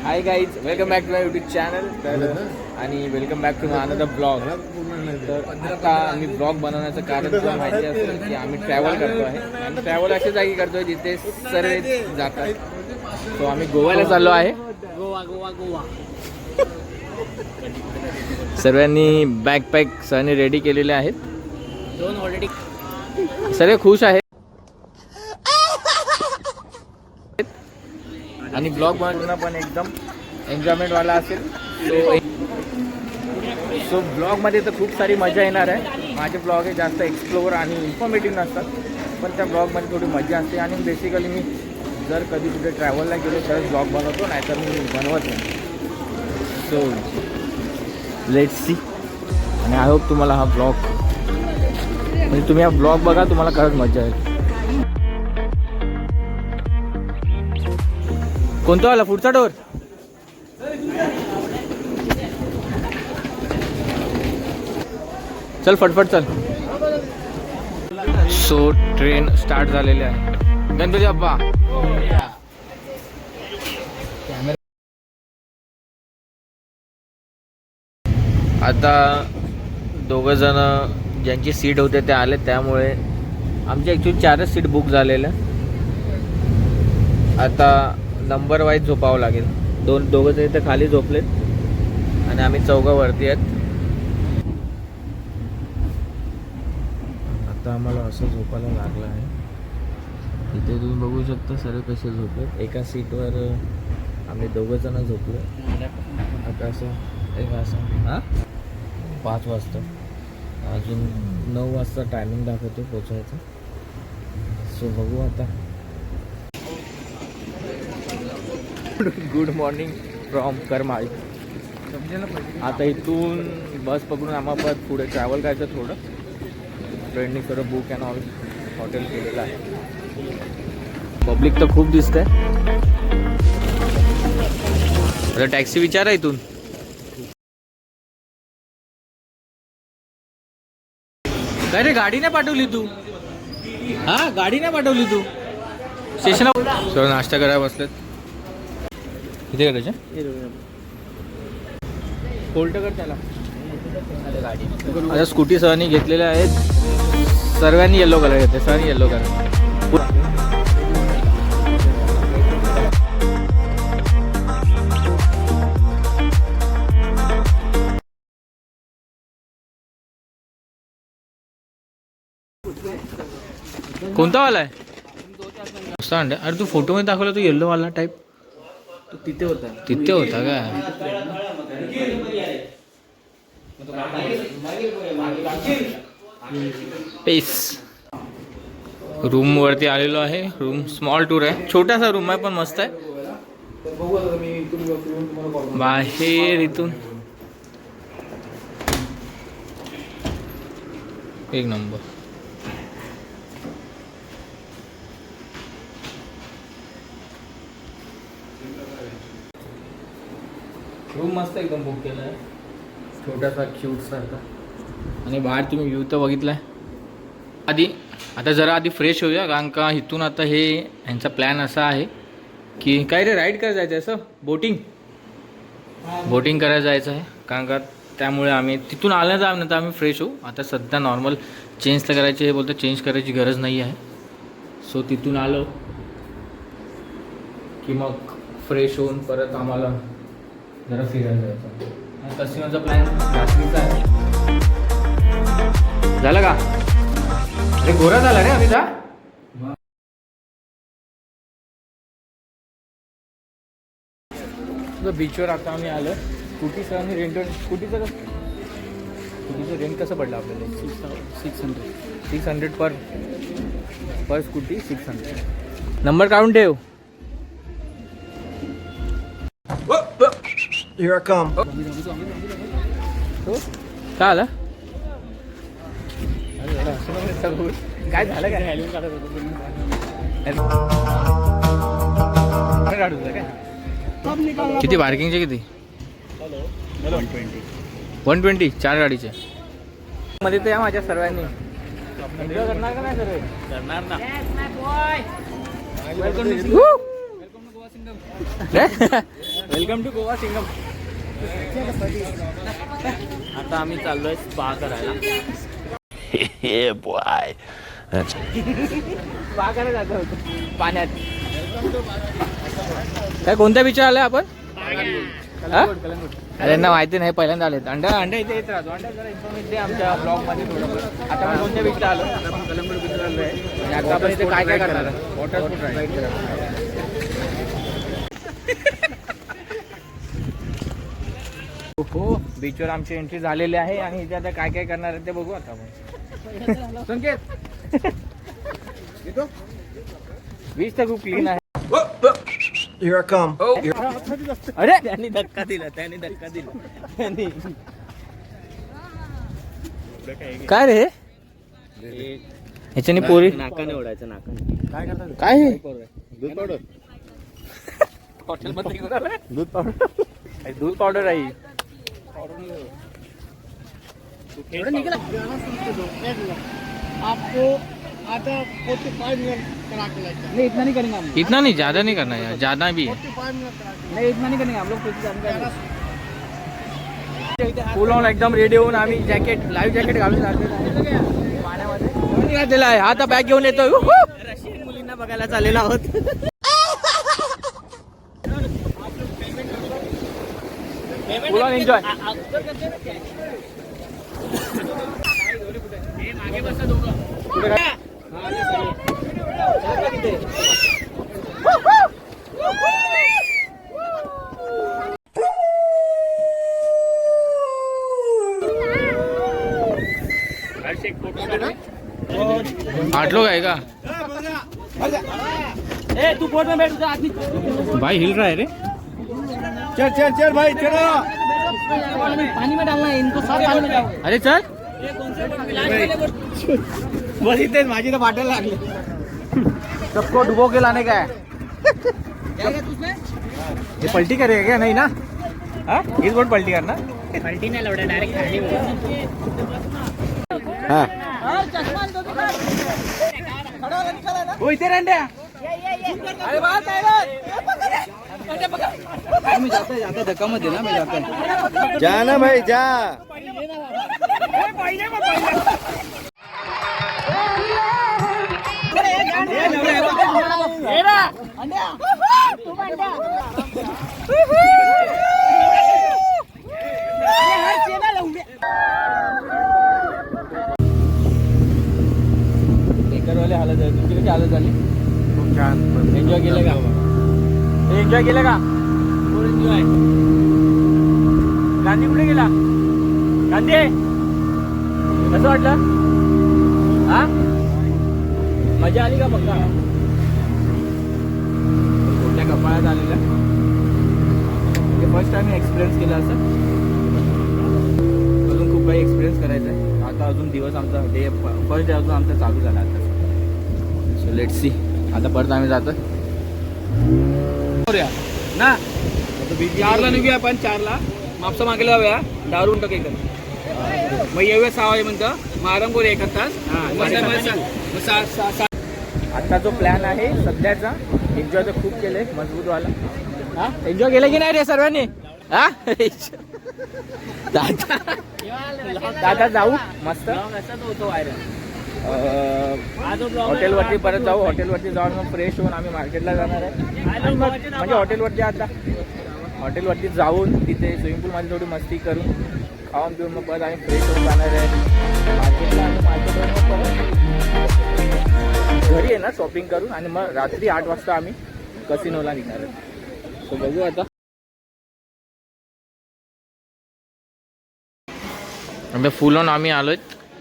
High guys, welcome back to my YouTube channel. तर आणि welcome back to my another blog. तर आता आम्ही ब्लॉग बनवण्याचं कारण तुला माहिती असेल की आम्ही ट्रॅव्हल करतो आहे. आणि ट्रॅव्हल अशा जागी करतो आहे जिथे सर्व जातात. सो आम्ही गोव्याला चाललो आहे. गोवा गोवा गोवा. सर्वांनी बॅकपॅक सर्वांनी रेडी केलेले आहेत. दोन ऑलरेडी सर्व खुश आहेत आणि ब्लॉग बनवणं पण एकदम एन्जॉयमेंटवाला असेल. सो ब्लॉगमध्ये तर खूप सारी मजा येणार आहे. माझे ब्लॉग हे जास्त एक्सप्लोअर आणि इन्फॉर्मेटिव्ह नसतात, पण त्या ब्लॉगमध्ये थोडी मजा असते. आणि बेसिकली मी जर कधी कुठे ट्रॅव्हलला गेलो तरच ब्लॉग बनवतो, नाहीतर मी बनवत नाही. So let's see. आणि आय होप तुम्हाला हा ब्लॉग म्हणजे तुम्ही हा ब्लॉग बघा, तुम्हाला खरंच मजा येईल. कोणता आला पुढचा डोर? चल फटफट चल. सो ट्रेन स्टार्ट झालेली आहे. गणपती बाप्पा. आता दोघं जण ज्यांची सीट होते ते आले, त्यामुळे आमची ॲक्च्युली 4च सीट बुक झालेल्या. आता नंबर वाईज झोपावं लागेल. दोघं जण इथे खाली झोपलेत आणि आम्ही चौघावरती आहेत. आता आम्हाला असं झोपायला लागलं आहे. इथे तुम्ही बघू शकता सर्व कसे झोपलेत. एका सीटवर आम्ही दोघं जण झोपलो. आता असं एक असं 5 वाजता, अजून 9 वाजता टायमिंग दाखवतो पोचायचं. सो बघू आता. Good morning from Karmali. आता इथून बस पकडून आम्हाला परत पुढे ट्रॅव्हल करायचं. थोडं ट्रेननी सर्व बुक अँड ऑल हॉटेल केलेलं आहे. पब्लिक तर खूप दिसतंय. आता टॅक्सी विचारा इथून. काय रे, गाडी नाही पाठवली तू? हा, गाडी नाही पाठवली तू स्टेशनला. सर्व नाश्ता करायला बसलेत. किती करायचे? फोल्ट कर त्याला. आता स्कूटी सर्वांनी घेतलेल्या आहेत. सर्वांनी येलो कलर घेतले. सर्वांनी येलो कलर. कोणता वाला आहे? अरे तू फोटो मध्ये दाखवला तो येल्लो वाला टाईप. तिथे होता का? पेस. रूम वरती आलेलो आहे. रूम स्मॉल टूर आहे. छोटासा रूम आहे पण मस्त आहे. बाहेर इथून एक नंबर. रूम मस्त एकदम बुक केला आहे. छोटासा क्यूट सारखा. आणि बाहेर तुम्ही व्ह्यू तर बघितलाय. आता जरा आधी फ्रेश होऊया, कारण का इथून आता हे यांचा प्लॅन असा आहे की काय रे, राईड करायला जायचं आहे. असं बोटिंग करायला जायचं आहे. कारण का त्यामुळे आम्ही तिथून आल्यानंतर आम्ही फ्रेश होऊ. आता सध्या नॉर्मल चेंज तर करायची, हे बोलतं चेंज करायची गरज नाही आहे. सो तिथून आलो की मग फ्रेश होऊन परत आम्हाला जरा फिरायला जायचं. कसिनोचा प्लॅन रात्रीचा आहे. झालं का? अरे गोरा झाला रे अमिता. बीचवर आता आम्ही आलो. स्कूटी सरांनी स्कूटीचं रेंट कसं पडलं आपल्याला? 600 पर स्कूटी. 600. नंबर काढून ठेव. Here I come. काय आलं? काय झालं काय? किती पार्किंगचे? किती? 120 4 गाडीचे मध्ये. तर या माझ्या सर्वांनी करणार का नाही? सर्व करणार ना. Welcome to Goa Singham. आता आम्ही चाललोय स्पा करायला. स्पा करायला जातो होतो पाण्यात. काय कोणत्या विचार आलाय आपण? अरे ना माहिती नाही, पहिल्यांदा आले. अंडा इथे येत राहतो. अंडा जरा इन्फॉर्मेशन दे आमच्या ब्लॉग मध्ये थोडं. आता आपण कोणत्या बीचला आलो? कलंगूट बीचला आलोय. आता आपण इथे काय काय करणार? वॉटर स्पोर्ट राईड करणार. हो, बीचवर आमची एंट्री झालेली आहे आणि इथे आता काय काय करणार आहे ते बघू आता आपण. संकेत बीच तर खूप क्लीन आहे. Here I come. अरे त्यांनी धक्का दिला. काय रे ह्याच्याने पोरी नाकाने ओढायचं नाकाने. काय हे? दूध पावडर. हॉटेलमध्ये घेऊन आलाय? दूध पावडर आहे. आपको आता 45 मिनट करा के लाइक नहीं, इतना नहीं करेंगे हम. इतना नहीं, ज्यादा नहीं करना यार, ज्यादा भी है. 45 मिनट करा के नहीं, इतना नहीं करेंगे हम लोग. फुल ऑन एकदम रेडी होऊन आम्ही जॅकेट, लाईव्ह जॅकेट घालून जातो पाण्यामध्ये. दिला आहे आता बॅग घेऊन येतो. रशियन मुलींना बघायला चाललेलो आहोत. फुल ऑन एन्जॉय. मागे बसा दोघं. आठ लोग आहे का? ए तू बोट में बैठ. उधर आदमी भाई हिल रहा है रे. चल भाई चलो. पानी में डालना है इनको. साफ पानी में डालो. अरे चल. बस इतने माझी तो बाटल लागली. सबको डुबो के लाने का है. ये पलटी करेगा क्या? नहीं ना. हाँ इस बोट पलटी करना. पलटी नाही लवडा डायरेक्ट खाली. हाँ वो इथे रंड्या. अरे बात मैं जाता धक्का मत देना. मैं जाता जा ना भाई जा. वाले हालत आहे. तुमची कशी हालत झाली? खूप छान. एन्जॉय केलं का? एन्जॉय केलं का? एन्जॉय. गांधी कुठे गेला? गांधी कसं वाटलं? हा मजा आली का? बघा मोठ्या कपाळात आलेलं. म्हणजे फर्स्ट टाइम मी एक्सपिरियन्स केला असं. अजून खूप काही एक्सपिरियन्स करायचं आहे. आता अजून दिवस आमचा डे फर्स्ट डे अजून आमचा चालू झाला आता. So let's see. आता परत आम्ही जातो ना. 4ला निघूया आपण. 4ला मापसा मागेला जाऊया. दारून टाक एक मग येऊया 6 वाजेपर्यंत. मग आराम करूया 1 तास. आता जो प्लॅन आहे सध्याचा, एन्जॉय तर खूप केलंय मजबूत वाला. हा एन्जॉय केलं की नाही रे सर्वांनी? हा दादा जाऊ मस्त. हॉटेलवरती परत जाऊ. हॉटेलवरती जाऊन मग फ्रेश होऊन आम्ही मार्केटला जाणार आहे. म्हणजे हॉटेलवरती आता हॉटेलवरती जाऊन तिथे स्विमिंग पूलमध्ये थोडी मस्ती करून खाऊन पिऊन मग परत आम्ही फ्रेश होऊन जाणार आहे मार्केटला. आणि मार्केटवर मग परत घरी आहे ना शॉपिंग करून आणि मग रात्री 8 वाजता आम्ही कसिनोला निघणार आहे. सो बघू आता. आता फुल ऑन आम्ही आलोय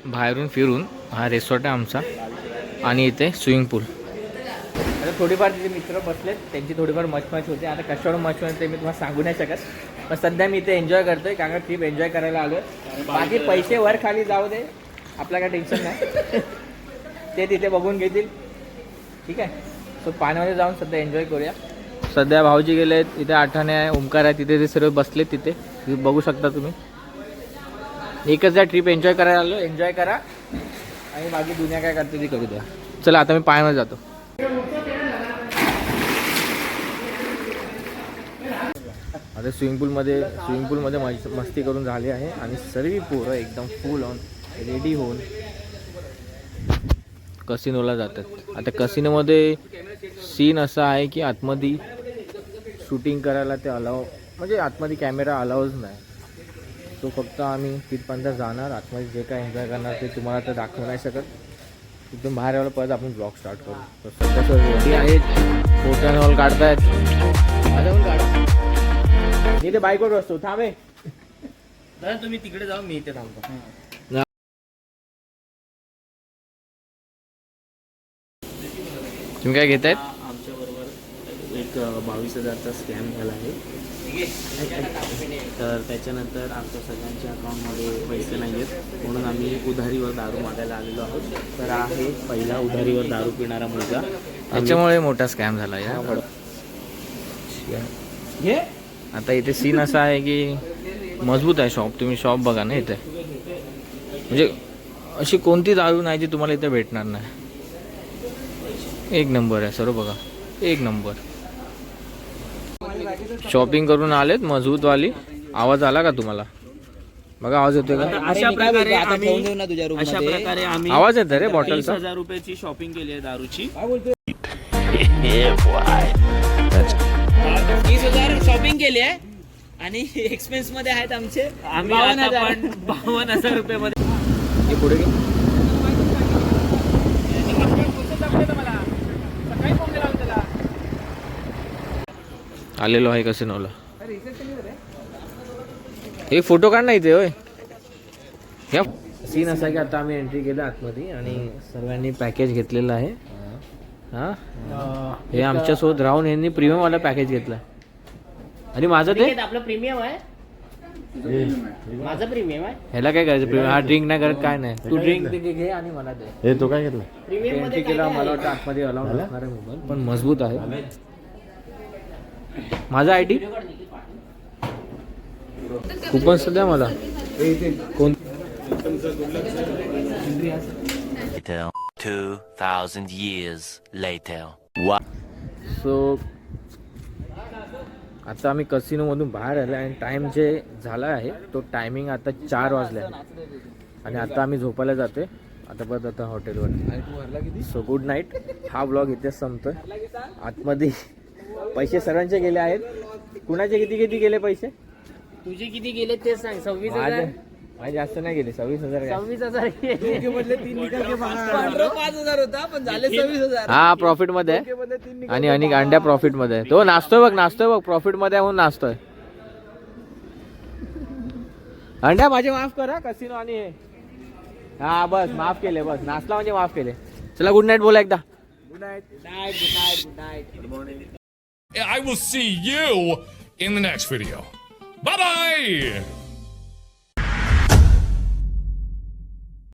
बाहेरून फिरून. हा रिसॉर्ट आहे आमचा आणि इथे स्विमिंग पूल. आता थोडीफार तिथे मित्र बसलेत, त्यांची थोडीफार मच होते. आता कशावर मच ते मी तुम्हाला सांगू नाही शकत. पण सध्या मी इथे एन्जॉय करतोय कारण का ट्रिप एन्जॉय करायला आलोय. बाकी पैसे वर खाली जाऊ दे, आपला काय टेन्शन नाही. ते तिथे बघून घेतील. ठीक आहे. सो पाण्यामध्ये जाऊन सध्या एन्जॉय करूया. सध्या भाऊजी गेले आहेत. इथे आठाणे आहे, ओमकार आहे, तिथे ते सर्व बसलेत. तिथे बघू शकता तुम्ही. एकच द्या ट्रिप एन्जॉय करायला आलो. एन्जॉय करा आणि बाकी दुनिया काय करते ती करू द्या. चला आता मी पाण्यामध्ये जातो. आता स्विमिंग पूलमध्ये मस्ती करून झाली आहे आणि सर्व पोरं एकदम फुल ऑन रेडी होऊन कसिनोला जातात. आता कसिनोमध्ये सीन असा आहे की आतमध्ये शूटिंग करायला ते अलाव, म्हणजे आतमध्ये कॅमेरा अलावच नाही. तो फक्त आम्ही तिथपर्यंत जाणार, आतमध्ये जे काय एन्जॉय करणार ते तुम्हाला तर दाखवू नाही शकत. तिथून बाहेर आलं परत आपण ब्लॉग स्टार्ट करू. तर सध्या सर रेडी आहेत, फोटो आणि ऑल काढतायत. माझा पण काढा, मी ते बाईकवर बसतो. थांबे दादा तुम्ही तिकडे जाऊ, मी इथे थांबतो. तुम्ही काय घेतायत? आमच्या बरोबर एक 22,000चा स्कॅम झाला आहे. तर त्याच्यानंतर आमच्या सगळ्यांच्या अकाउंटमध्ये पैसे नाही आहेत, म्हणून आम्ही उधारीवर दारू मागायला आलेलो आहोत. तर आहे पहिला उधारीवर दारू पिणारा मुलगा. त्याच्यामुळे मोठा स्कॅम झाला या. आता इथे सीन असा आहे की मजबूत आहे शॉप. तुम्ही शॉप बघा ना, इथे म्हणजे अशी कोणती दारू नाही जी तुम्हाला इथे भेटणार नाही. एक नंबर आहे सर्व, बघा एक नंबर. शॉपिंग करून आलेत मजबूतवाली. आवाज आला का तुम्हाला? बघा आवाज येतोय का? अशा प्रकारे आम्ही आवाज येतोय रे बॉटलचा. 30,000 रुपयाची शॉपिंग केली आहे दारूची. 30,000 शॉपिंग केली आहे आणि एक्सपेन्स मध्ये आहेत आमचे आम्ही आता पण 52,000 रुपयामध्ये. हे पुढे घे. आलेलो आहे कसिनोला. एक फोटो काढ ना इथे. होय या सीन असा की आता आम्ही एंट्री केलं आतमध्ये आणि सर्वांनी पॅकेज घेतलेलं आहे. हा हे आमच्यासोबत राहून यांनी प्रीमियम वाला पॅकेज घेतला. आणि माझं ते आपलं प्रीमियम आहे, माझं प्रीमियम आहे. ह्याला काय करायचं प्रीमियम? हा ड्रिंक नाही करत, काय नाही. तू ड्रिंक घे आणि मला दे. हे तो काय घेतला? प्रीमियम एंट्री केला, मला वाटतं आतमध्ये अलाउड असणार आहे मोबाईल, पण मजबूत आहे. माझा आयडी कुपन सध्या मला कोण 2,000 years later. सो आता आम्ही कसिनोमधून बाहेर आलो आणि टाईम जे झाला आहे तो टायमिंग आता 4 वाजले आहे आणि आता आम्ही झोपायला जातोय. आता परत आता हॉटेलवर. So good night. हा ब्लॉग इथेच संपतोय. आतमध्ये पैसे सर्वांचे गेले आहेत. कुणाचे किती किती गेले पैसे? तुझे किती गेले ते सांग. 26,000. माझे जास्त नाही गेले, 26,000. 26,000 5,000 होता पण झाले 26,000. हा प्रॉफिट मध्ये आहे आणि अनेक अंड्या प्रॉफिट मध्ये आहे. तो नाचतोय बघ प्रॉफिट मध्ये म्हणून नाचतोय. अंड्या माझे माफ करा कसिनो आणि हे. हा बस माफ केले, बस नाचला म्हणजे माफ केले. चला गुड नाईट बोला एकदा. Good night. I will see you in the next video. Bye bye!